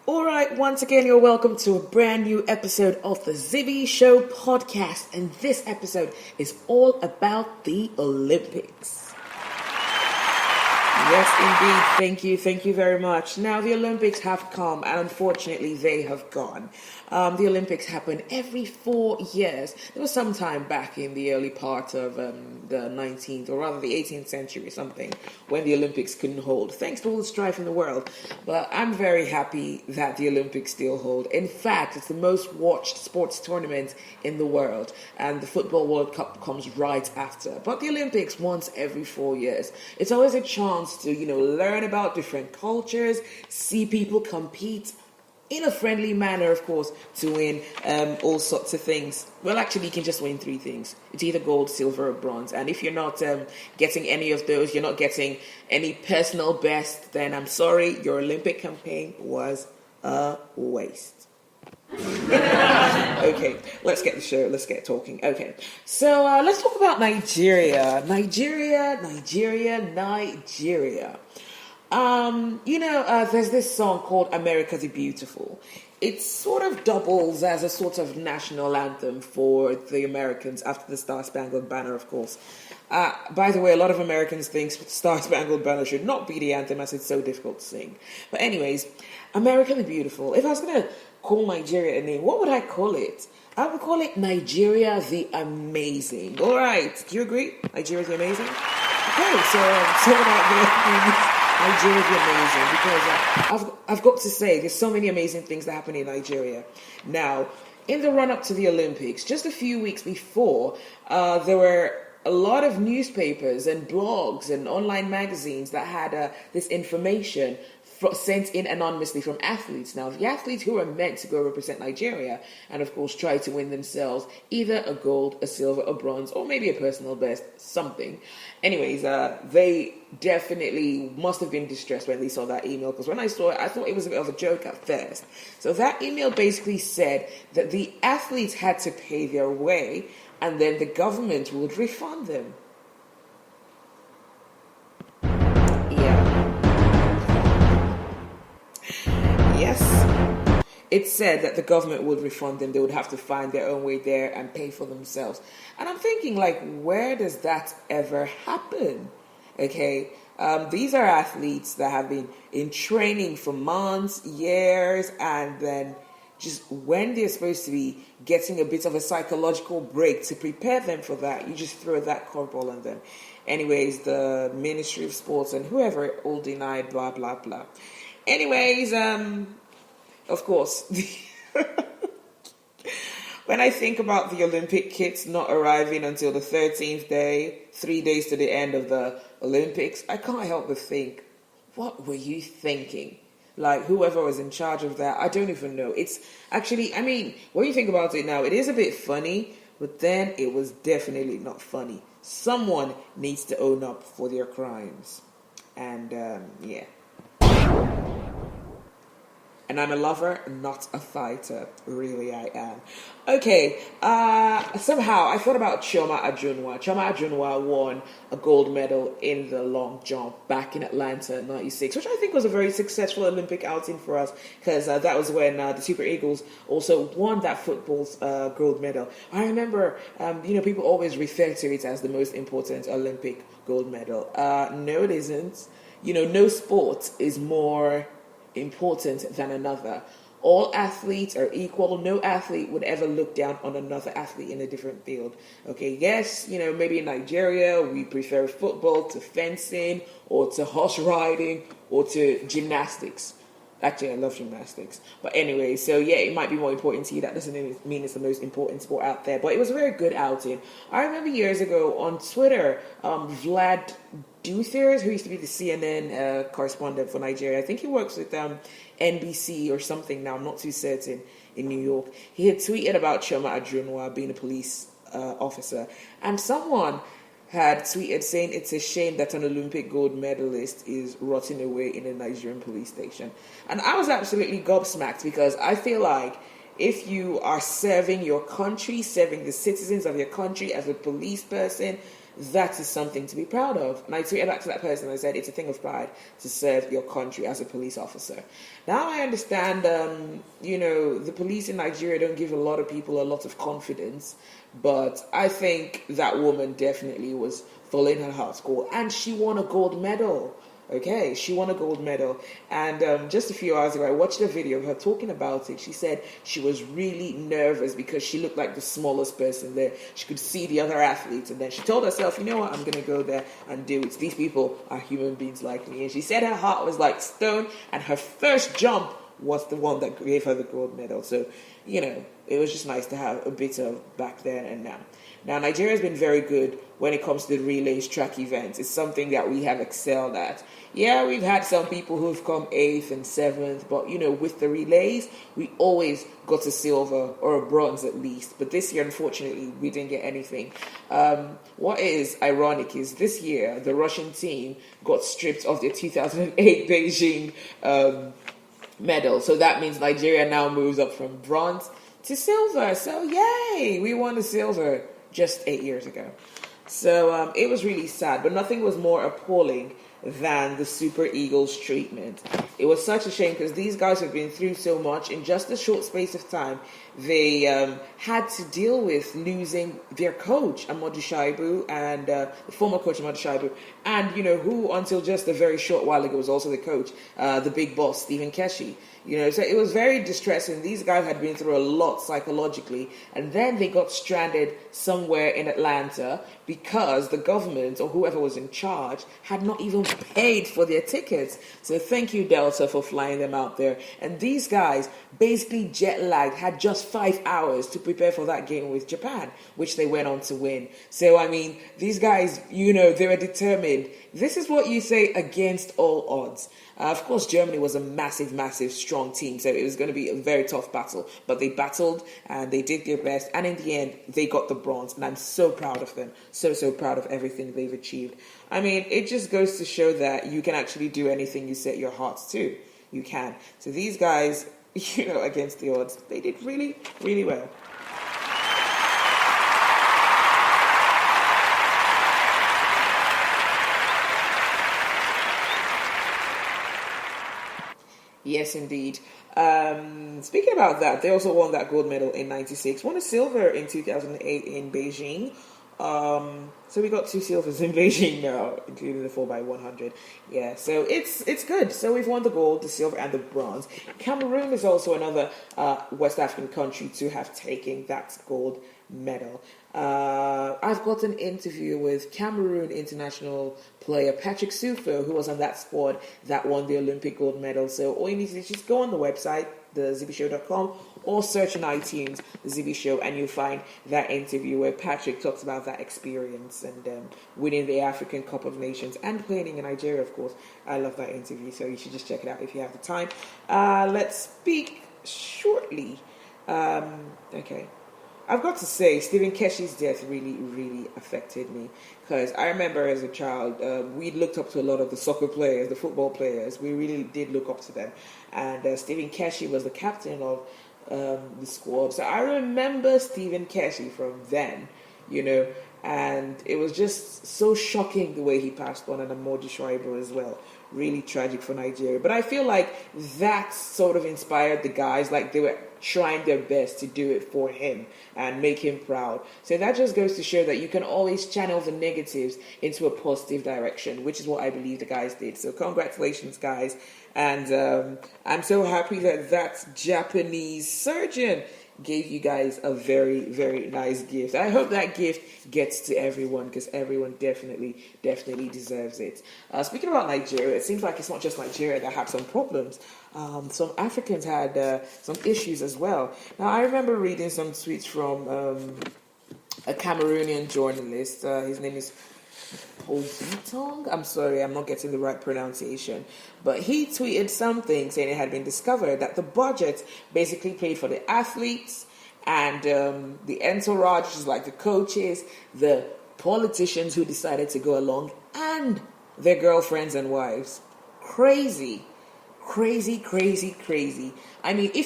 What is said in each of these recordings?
All right, once again, you're welcome to a brand new episode of the Zibby Show podcast, and this episode is all about the Olympics. Yes, indeed. Thank you very much. Now, the Olympics have come, and unfortunately, they have gone. The Olympics happen every 4 years. There was some time back in the early part of the 19th, or rather the 18th century or something, when the Olympics couldn't hold, thanks to all the strife in the world. But I'm very happy that the Olympics still hold. In fact, it's the most watched sports tournament in the world, and the Football World Cup comes right after. But the Olympics, once every 4 years, it's always a chance to, learn about different cultures, see people compete in a friendly manner, of course, to win all sorts of things. Well, actually, you can just win 3 things. It's either gold, silver, or bronze. And if you're not getting any of those, you're not getting any personal best, then I'm sorry, your Olympic campaign was a waste. Okay, let's get talking. Okay, so let's talk about Nigeria. There's this song called America the Beautiful. It sort of doubles as a sort of national anthem for the Americans after the Star Spangled Banner, of course. By the way, a lot of Americans think Star Spangled Banner should not be the anthem as it's so difficult to sing. But anyways, America the Beautiful. If I was going to call Nigeria a name, what would I call it? I would call it Nigeria the Amazing. All right, do you agree? Nigeria the Amazing? Okay, so Nigeria the Amazing, because I've got to say, there's so many amazing things that happen in Nigeria. Now, in the run-up to the Olympics, just a few weeks before, there were a lot of newspapers and blogs and online magazines that had this information sent in anonymously from athletes. Now, the athletes who are meant to go represent Nigeria and, of course, try to win themselves either a gold, a silver, a bronze, or maybe a personal best, something. Anyways, they definitely must have been distressed when they saw that email, because when I saw it, I thought it was a bit of a joke at first. So that email basically said that the athletes had to pay their way and then the government would refund them. Yes, it said that the government would refund them. They would have to find their own way there and pay for themselves. And I'm thinking, where does that ever happen? Okay, these are athletes that have been in training for months, years, and then just when they're supposed to be getting a bit of a psychological break to prepare them for that, you just throw that curveball on them. Anyways, the Ministry of Sports and whoever all denied, blah, blah, blah. Anyways, of course, when I think about the Olympic kits not arriving until the 13th day, 3 days to the end of the Olympics, I can't help but think, what were you thinking? Whoever was in charge of that, I don't even know. It's actually, when you think about it now, it is a bit funny, but then it was definitely not funny. Someone needs to own up for their crimes. And, yeah. And I'm a lover, not a fighter. Really, I am. Okay, somehow I thought about Chioma Ajunwa. Chioma Ajunwa won a gold medal in the long jump back in Atlanta in 96, which I think was a very successful Olympic outing for us, because that was when the Super Eagles also won that football's gold medal. I remember, people always refer to it as the most important Olympic gold medal. No, it isn't. No sport is more important than another. All athletes are equal. No athlete would ever look down on another athlete in a different field. Okay, yes, maybe in Nigeria we prefer football to fencing or to horse riding or to gymnastics. Actually, I love gymnastics. But anyway, so yeah, it might be more important to you. That doesn't mean it's the most important sport out there. But it was a very good outing. I remember years ago on Twitter, Vlad Duthers, who used to be the CNN correspondent for Nigeria. I think he works with NBC or something now. I'm not too certain, in New York. He had tweeted about Chioma Ajunwa being a police officer. And someone had tweeted saying it's a shame that an Olympic gold medalist is rotting away in a Nigerian police station. And I was absolutely gobsmacked, because I feel like if you are serving your country, serving the citizens of your country as a police person, that is something to be proud of. And I tweeted back to that person and I said, it's a thing of pride to serve your country as a police officer. Now I understand, the police in Nigeria don't give a lot of people a lot of confidence, but I think that woman definitely was following her heart's goal, and she won a gold medal. Okay, she won a gold medal. And just a few hours ago, I watched a video of her talking about it. She said she was really nervous because she looked like the smallest person there. She could see the other athletes. And then she told herself, you know what, I'm going to go there and do it. These people are human beings like me. And she said her heart was like stone. And her first jump was the one that gave her the gold medal. So, it was just nice to have a bit of back then and now. Now, Nigeria has been very good when it comes to the relays track events. It's something that we have excelled at. Yeah, we've had some people who've come 8th and 7th, but, with the relays, we always got a silver or a bronze at least. But this year, unfortunately, we didn't get anything. What is ironic is this year, the Russian team got stripped of their 2008 Beijing medal. So that means Nigeria now moves up from bronze to silver. So, yay! We won the silver just 8 years ago. So it was really sad, but nothing was more appalling than the Super Eagles treatment. It was such a shame because these guys have been through so much in just a short space of time. They had to deal with losing their coach, Amadou Shaibu, and the former coach, Amadou Shaibu, and, who until just a very short while ago was also the coach, the big boss, Stephen Keshi. So it was very distressing. These guys had been through a lot psychologically, and then they got stranded somewhere in Atlanta because the government or whoever was in charge had not even paid for their tickets. So thank you, Delta, for flying them out there. And these guys basically jet lagged, had just 5 hours to prepare for that game with Japan, which they went on to win. So, these guys, they were determined. This is what you say against all odds. Of course, Germany was a massive, massive, strong team, so it was going to be a very tough battle. But they battled, and they did their best, and in the end, they got the bronze, and I'm so proud of them. So, so proud of everything they've achieved. It just goes to show that you can actually do anything you set your hearts to. You can. So these guys, against the odds, they did really, really well. Yes, indeed. Speaking about that, they also won that gold medal in 96, won a silver in 2008 in Beijing. So we got 2 silvers in Beijing now, including the 4x100. Yeah, so it's good. So we've won the gold, the silver, and the bronze. Cameroon is also another West African country to have taken that gold medal. I've got an interview with Cameroon international player Patrick Sufo, who was on that squad that won the Olympic gold medal. So all you need to do is just go on the website, thezibbyshow.com, or search on iTunes, The Zibby Show, and you'll find that interview where Patrick talks about that experience and winning the African Cup of Nations and playing in Nigeria, of course. I love that interview, so you should just check it out if you have the time. Let's speak shortly. Okay. I've got to say, Stephen Keshi's death really, really affected me. Because I remember as a child, we looked up to a lot of the soccer players, the football players. We really did look up to them. And Stephen Keshi was the captain of the squad. So I remember Stephen Keshi from then, and it was just so shocking the way he passed on, and Amadou Shaibu as well. Really tragic for Nigeria. But I feel like that sort of inspired the guys, like they were trying their best to do it for him and make him proud. So that just goes to show that you can always channel the negatives into a positive direction, which is what I believe the guys did. So congratulations, guys. And I'm so happy that Japanese surgeon gave you guys a very, very nice gift. I hope that gift gets to everyone, because everyone definitely deserves it. Speaking about Nigeria, it seems like it's not just Nigeria that had some problems. Some Africans had some issues as well. Now, I remember reading some tweets from a Cameroonian journalist. His name is Pozitong. I'm sorry, I'm not getting the right pronunciation. But he tweeted something saying it had been discovered that the budget basically paid for the athletes and the entourage, which is like the coaches, the politicians who decided to go along, and their girlfriends and wives. Crazy. If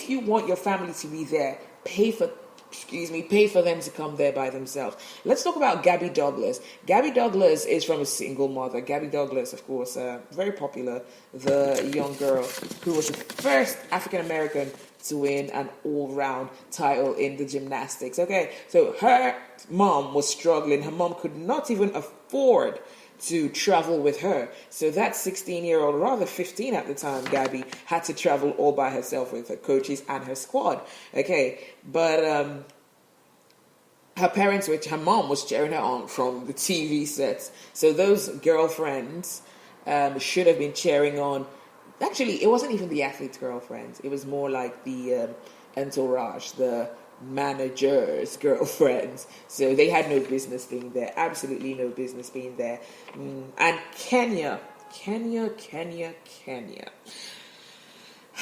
you want your family to be there, pay for excuse me, pay for them to come there by themselves. Let's talk about Gabby Douglas. Gabby Douglas is from a single mother. Gabby Douglas, of course, very popular, the young girl who was the first African American to win an all-round title in the gymnastics. Okay, so her mom was struggling. Her mom could not even afford to travel with her. So that 16-year-old, rather 15 at the time, Gabby, had to travel all by herself with her coaches and her squad. Okay, but her parents, her mom was cheering her on from the TV sets. So those girlfriends should have been cheering on. Actually, it wasn't even the athletes' girlfriends. It was more like the entourage, the managers' girlfriends. So they had no business being there. Absolutely no business being there. And Kenya.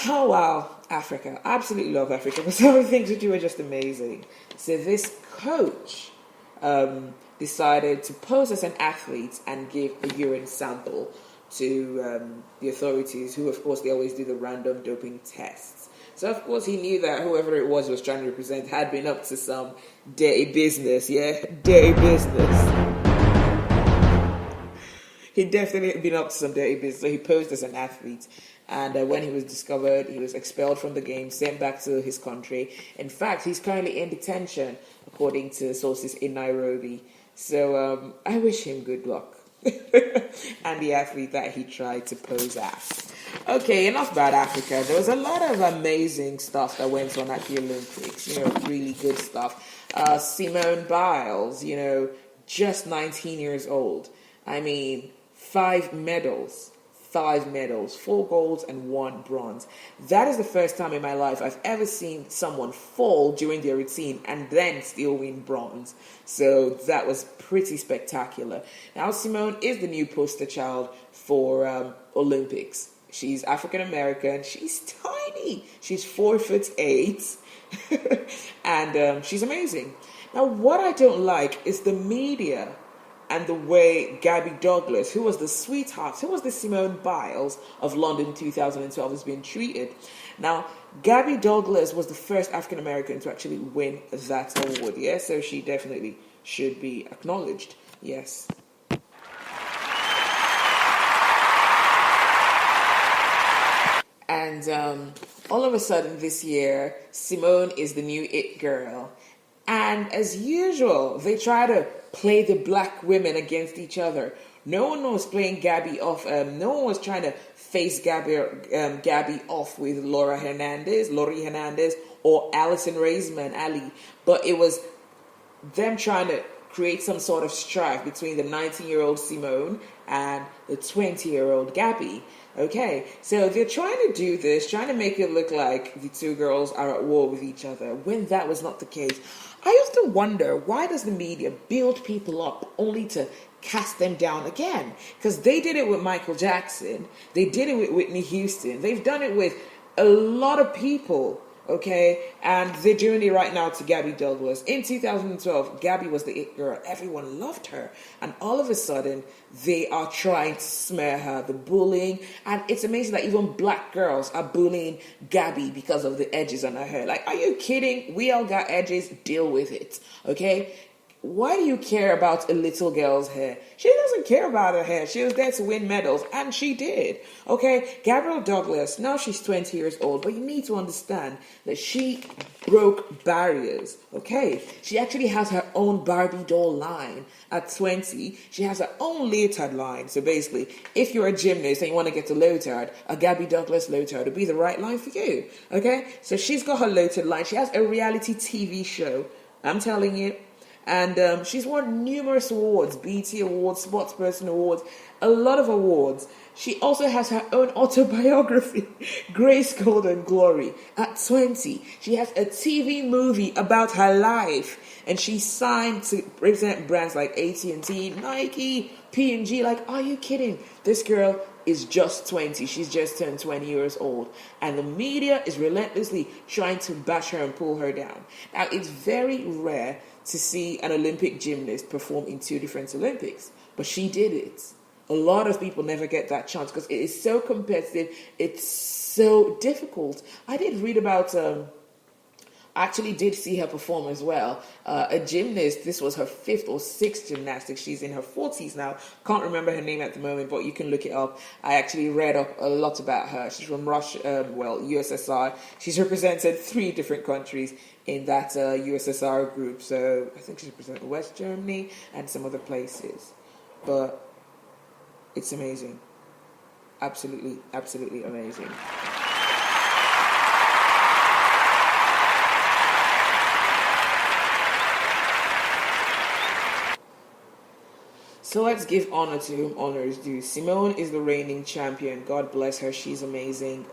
Oh, wow. Africa. I absolutely love Africa. But some of the things that do are just amazing. So this coach decided to pose as an athlete and give a urine sample to the authorities, who, of course, they always do the random doping tests. So, of course, he knew that whoever it was he was trying to represent had been up to some dirty business, dirty business. He definitely had been up to some dirty business, so he posed as an athlete. And when he was discovered, he was expelled from the game, sent back to his country. In fact, he's currently in detention, according to sources in Nairobi. So, I wish him good luck. And the athlete that he tried to pose as. Okay, enough about Africa. There was a lot of amazing stuff that went on at the Olympics, really good stuff. Simone Biles, just 19 years old. I mean, 5 medals, 4 golds and 1 bronze. That is the first time in my life I've ever seen someone fall during their routine and then still win bronze. So that was pretty spectacular. Now, Simone is the new poster child for Olympics. She's African American. She's tiny. She's 4'8", and she's amazing. Now, what I don't like is the media and the way Gabby Douglas, who was the sweetheart, who was the Simone Biles of London 2012, has been treated. Now, Gabby Douglas was the first African American to actually win that award. Yes, so she definitely should be acknowledged. Yes. And all of a sudden this year, Simone is the new it girl. And as usual, they try to play the black women against each other. No one was playing Gabby off. No one was trying to face Gabby off with Laurie Hernandez, or Alison Raisman Ali. But it was them trying to create some sort of strife between the 19-year-old Simone and the 20-year-old Gabby. Okay, so they're trying to do this, trying to make it look like the two girls are at war with each other, when that was not the case. I used to wonder, why does the media build people up only to cast them down again? Because they did it with Michael Jackson. They did it with Whitney Houston. They've done it with a lot of people, okay? And they're doing it right now to Gabby Douglas. In 2012, Gabby was the it girl. Everyone loved her. And all of a sudden, they are trying to smear her, the bullying. And it's amazing that even black girls are bullying Gabby because of the edges on her hair. Like, are you kidding? We all got edges. Deal with it, okay? Why do you care about a little girl's hair? She doesn't care about her hair. She was there to win medals, and she did. Okay, Gabrielle Douglas, now she's 20 years old, but you need to understand that she broke barriers, okay? She actually has her own Barbie doll line at 20. She has her own leotard line. So basically, if you're a gymnast and you want to get a leotard, a Gabby Douglas leotard would be the right line for you, okay? So she's got her leotard line. She has a reality TV show, I'm telling you. And she's won numerous awards, BT Awards, Sportsperson Awards, a lot of awards. She also has her own autobiography, Grace Golden Glory, at 20. She has a TV movie about her life. And she signed to represent brands like AT&T, Nike, P&G. Like, are you kidding? This girl is just 20. She's just turned 20 years old. And the media is relentlessly trying to bash her and pull her down. Now, it's very rare to see an Olympic gymnast perform in 2 different Olympics. But she did it. A lot of people never get that chance because it is so competitive. It's so difficult. I did read about I actually did see her perform as well. A gymnast, this was her fifth or sixth gymnastics. She's in her 40s now. Can't remember her name at the moment, but you can look it up. I actually read up a lot about her. She's from Russia, USSR. She's represented 3 different countries in that USSR group. So I think she's represented West Germany and some other places. But it's amazing. Absolutely, absolutely amazing. So let's give honor to whom honor is due. Simone is the reigning champion. God bless her. She's amazing.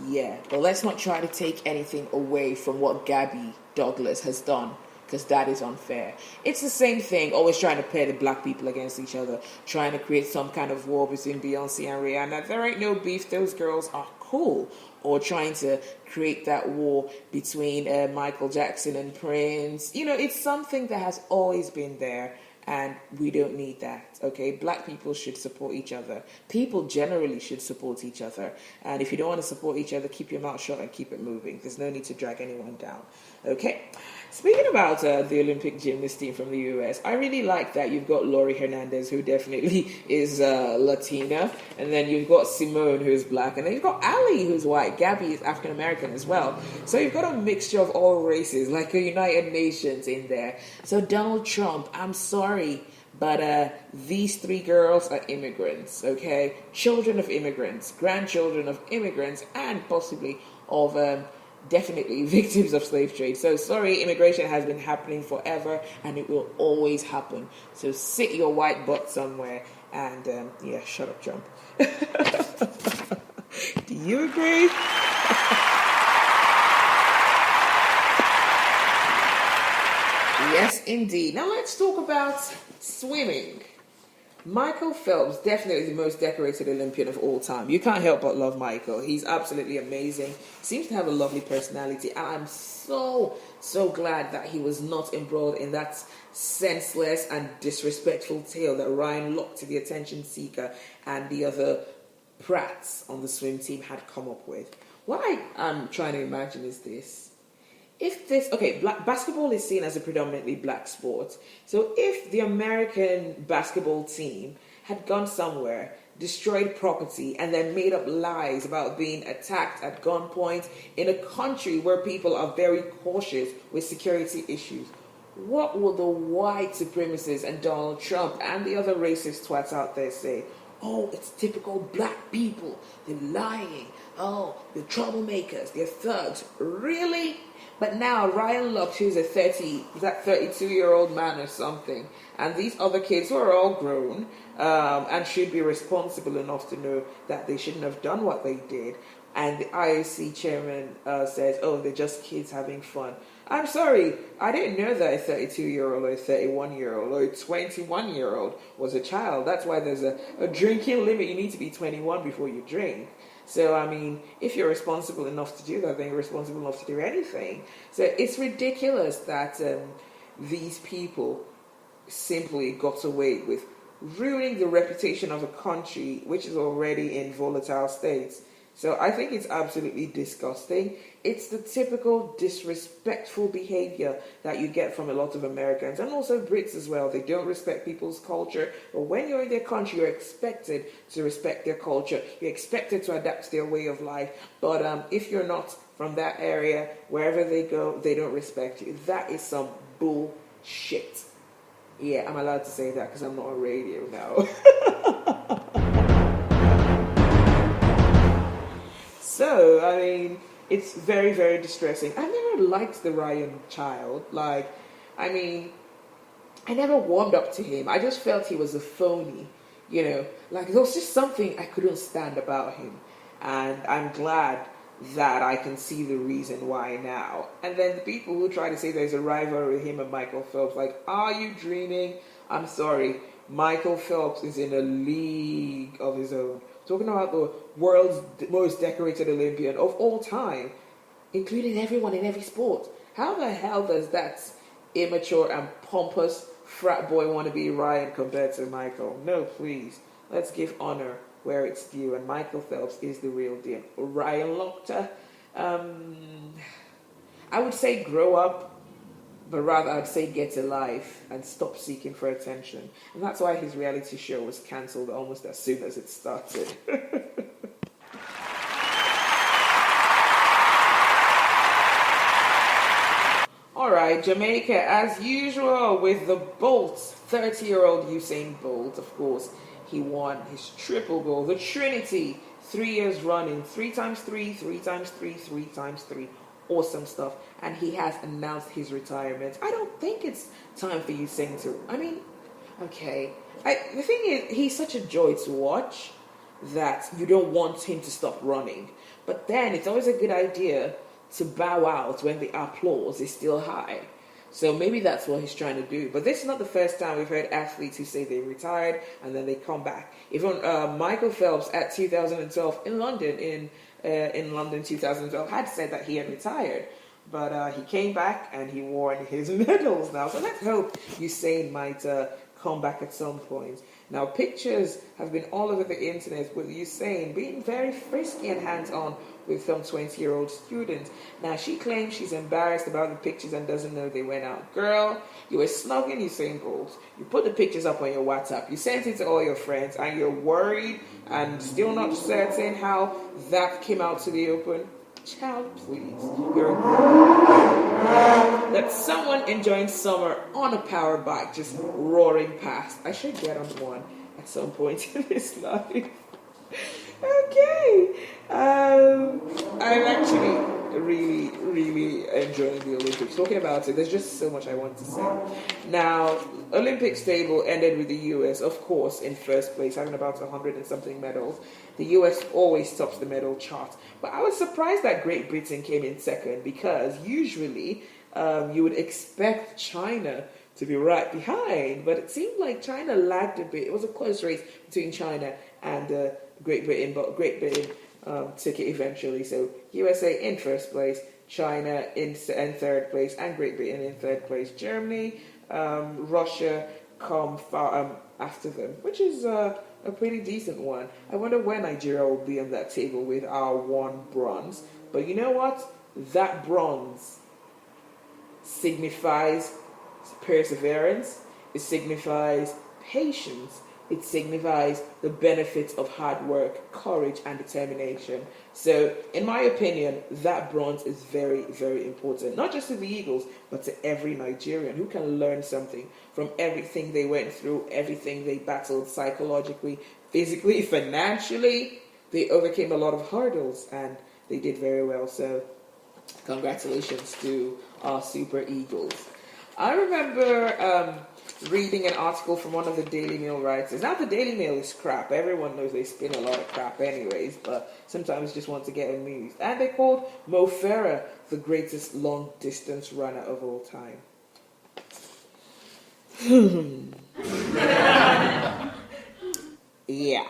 Yeah. But let's not try to take anything away from what Gabby Douglas has done, because that is unfair. It's the same thing, always trying to pair the black people against each other, trying to create some kind of war between Beyonce and Rihanna. There ain't no beef. Those girls are cool. Or trying to create that war between Michael Jackson and Prince. You know, it's something that has always been there. And we don't need that, okay? Black people should support each other. People generally should support each other. And if you don't want to support each other, keep your mouth shut and keep it moving. There's no need to drag anyone down, okay? Speaking about the Olympic gymnast team from the US, I really like that you've got Laurie Hernandez, who definitely is Latina. And then you've got Simone, who's black. And then you've got Ali, who's white. Gabby is African-American as well. So you've got a mixture of all races, like a United Nations in there. So Donald Trump, I'm sorry, but these 3 girls are immigrants, okay? Children of immigrants, grandchildren of immigrants, and possibly of definitely victims of slave trade. So sorry, immigration has been happening forever, and it will always happen. So sit your white butt somewhere and yeah, shut up, Trump. Do you agree? Yes, indeed. Now let's talk about swimming. Michael Phelps, definitely the most decorated Olympian of all time. You can't help but love Michael. He's absolutely amazing. Seems to have a lovely personality. And I'm so glad that he was not embroiled in that senseless and disrespectful tale that Ryan Lochte, the attention seeker, and the other brats on the swim team had come up with. What I am trying to imagine is this. If this, okay, basketball is seen as a predominantly black sport. So if the American basketball team had gone somewhere, destroyed property, and then made up lies about being attacked at gunpoint in a country where people are very cautious with security issues, what will the white supremacists and Donald Trump and the other racist twats out there say? Oh, it's typical black people. They're lying. Oh, they're troublemakers. They're thugs. Really? But now Ryan Lochte, who's a 32-year-old man or something, and these other kids who are all grown and should be responsible enough to know that they shouldn't have done what they did. And the IOC chairman says, oh, they're just kids having fun. I'm sorry, I didn't know that a 32-year-old or a 31-year-old or a 21-year-old was a child. That's why there's a drinking limit. You need to be 21 before you drink. So, I mean, if you're responsible enough to do that, then you're responsible enough to do anything. So it's ridiculous that these people simply got away with ruining the reputation of a country which is already in volatile states. So I think it's absolutely disgusting. It's the typical disrespectful behavior that you get from a lot of Americans and also Brits as well. They don't respect people's culture. But when you're in their country, you're expected to respect their culture. You're expected to adapt to their way of life. But if you're not from that area, wherever they go, they don't respect you. That is some bullshit. Yeah, I'm allowed to say that because I'm not on radio now. So, I mean, it's very, very distressing. I never liked the Ryan child. Like, I mean, I never warmed up to him. I just felt he was a phony, you know. Like, there was just something I couldn't stand about him. And I'm glad that I can see the reason why now. And then the people who try to say there's a rivalry with him and Michael Phelps, like, are you dreaming? I'm sorry. Michael Phelps is in a league of his own. Talking about the world's most decorated Olympian of all time, including everyone in every sport. How the hell does that immature and pompous frat boy wannabe Ryan compare to Michael? No, please. Let's give honor where it's due. And Michael Phelps is the real deal. Ryan Lochte, I would say grow up, but rather I'd say get a life and stop seeking for attention. And that's why his reality show was cancelled almost as soon as it started. All right, Jamaica, as usual, with the Bolt, 30-year-old Usain Bolt, of course, he won his triple gold, the Trinity, 3 years running, 3 times 3, 3 times 3, 3 times 3. Awesome stuff. And he has announced his retirement. I don't think it's time for Usain to. I mean, okay. The thing is, he's such a joy to watch that you don't want him to stop running. But then it's always a good idea to bow out when the applause is still high. So maybe that's what he's trying to do. But this is not the first time we've heard athletes who say they retired and then they come back. Even Michael Phelps at 2012 in London 2012 had said that he had retired. But he came back and he won his medals now. So let's hope Usain might come back at some point. Now, pictures have been all over the internet with Usain being very frisky and hands-on with some 20-year-old students. Now, she claims she's embarrassed about the pictures and doesn't know they went out. Girl, you were snugging Usain Bolt. You put the pictures up on your WhatsApp. You sent it to all your friends, and you're worried and still not certain how that came out to the open. Child, please. That's someone enjoying summer on a power bike, just roaring past. I should get on one at some point in this life. Okay. I'm actually really enjoying the Olympics. Talking about it, there's just so much I want to say. Now, Olympics table ended with the US, of course, in first place, having about 100 and something medals. The US always tops the medal chart. But I was surprised that Great Britain came in second, because usually you would expect China to be right behind, but it seemed like China lagged a bit. It was a close race between China and Great Britain, but Great Britain took it eventually. So USA in first place, China in third place, and Great Britain in third place. Germany, Russia come far after them, which is a pretty decent one. I wonder when Nigeria will be on that table with our one bronze. But you know what? That bronze signifies perseverance, it signifies patience, it signifies the benefits of hard work, courage, and determination. So, in my opinion, that bronze is very, very important, not just to the Eagles, but to every Nigerian who can learn something from everything they went through, everything they battled psychologically, physically, financially. They overcame a lot of hurdles, and they did very well. So, congratulations to our Super Eagles. I remember reading an article from one of the Daily Mail writers. Now, the Daily Mail is crap. Everyone knows they spin a lot of crap anyways, but sometimes just want to get amused. And they called Mo Farah the greatest long-distance runner of all time. Yeah,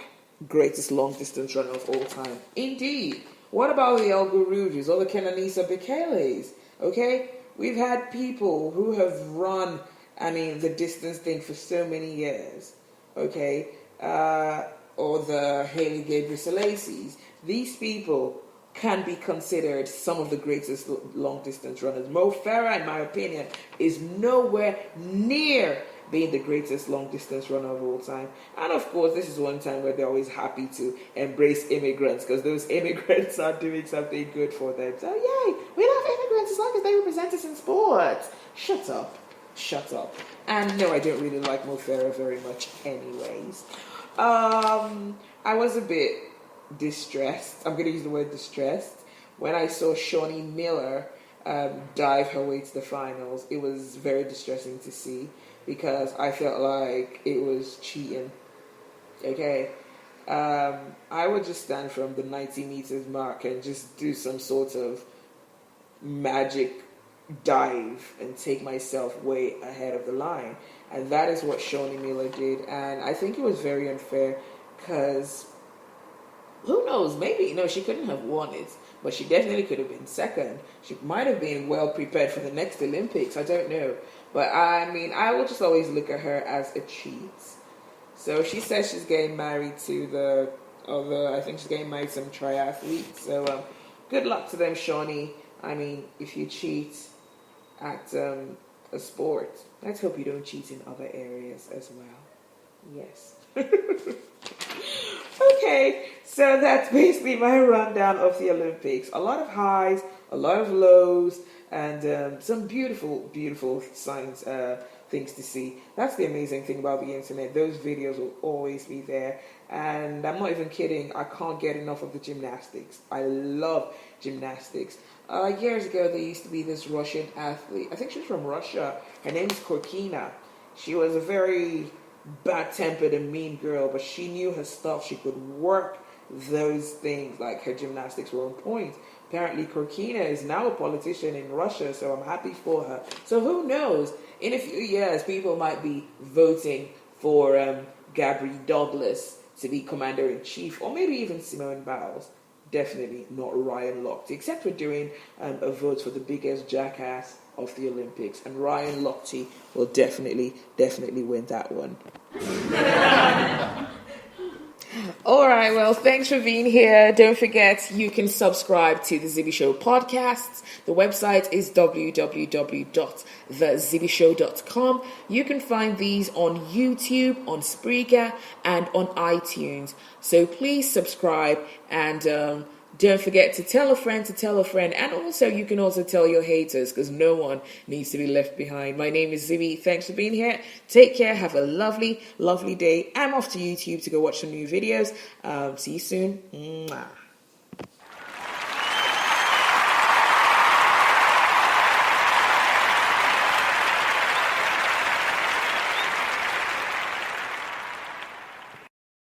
greatest long-distance runner of all time. Indeed. What about the El Gurujis or the Kenanisa Bekeles? Okay? We've had people who have run, the distance thing for so many years, okay? Or the Haley Gabriel Selassies. These people can be considered some of the greatest long-distance runners. Mo Farah, in my opinion, is nowhere near being the greatest long-distance runner of all time. And of course, this is one time where they're always happy to embrace immigrants, because those immigrants are doing something good for them. So yay, we love immigrants as long as they represent us in sports. Shut up. And no, I don't really like Mo Farah very much anyways. I was a bit distressed. I'm going to use the word distressed. When I saw Shawnee Miller dive her way to the finals, it was very distressing to see, because I felt like it was cheating. Okay? I would just stand from the 90 meters mark and just do some sort of magic dive and take myself way ahead of the line. And that is what Shawnee Miller did. And I think it was very unfair, because who knows, maybe, she couldn't have won it, but she definitely could have been second. She might have been well prepared for the next Olympics, I don't know. But I will just always look at her as a cheat. So she says she's getting married to I think she's getting married to some triathletes. So good luck to them, Shawnee. I mean, if you cheat at a sport, let's hope you don't cheat in other areas as well. Yes. Okay, so that's basically my rundown of the Olympics. A lot of highs, a lot of lows, and some beautiful, beautiful signs, things to see. That's the amazing thing about the internet. Those videos will always be there. And I'm not even kidding, I can't get enough of the gymnastics. I love gymnastics. Years ago, there used to be this Russian athlete. I think she's from Russia. Her name is Korkina. She was a very bad-tempered and mean girl, but she knew her stuff. She could work those things. Like, her gymnastics were on point. Apparently, Korkina is now a politician in Russia, so I'm happy for her. So who knows? In a few years, people might be voting for Gabrielle Douglas to be commander-in-chief, or maybe even Simone Biles. Definitely not Ryan Lochte, except we're doing a vote for the biggest jackass of the Olympics, and Ryan Lochte will definitely win that one. All right, well, thanks for being here. Don't forget, you can subscribe to the Zibby Show podcasts. The website is www.thezibbyshow.com. You can find these on YouTube, on Spreaker, and on iTunes. So please subscribe, and don't forget to tell a friend, and also you can also tell your haters, because no one needs to be left behind. My name is Zibby. Thanks for being here. Take care. Have a lovely, lovely day. I'm off to YouTube to go watch some new videos. See you soon. Mwah.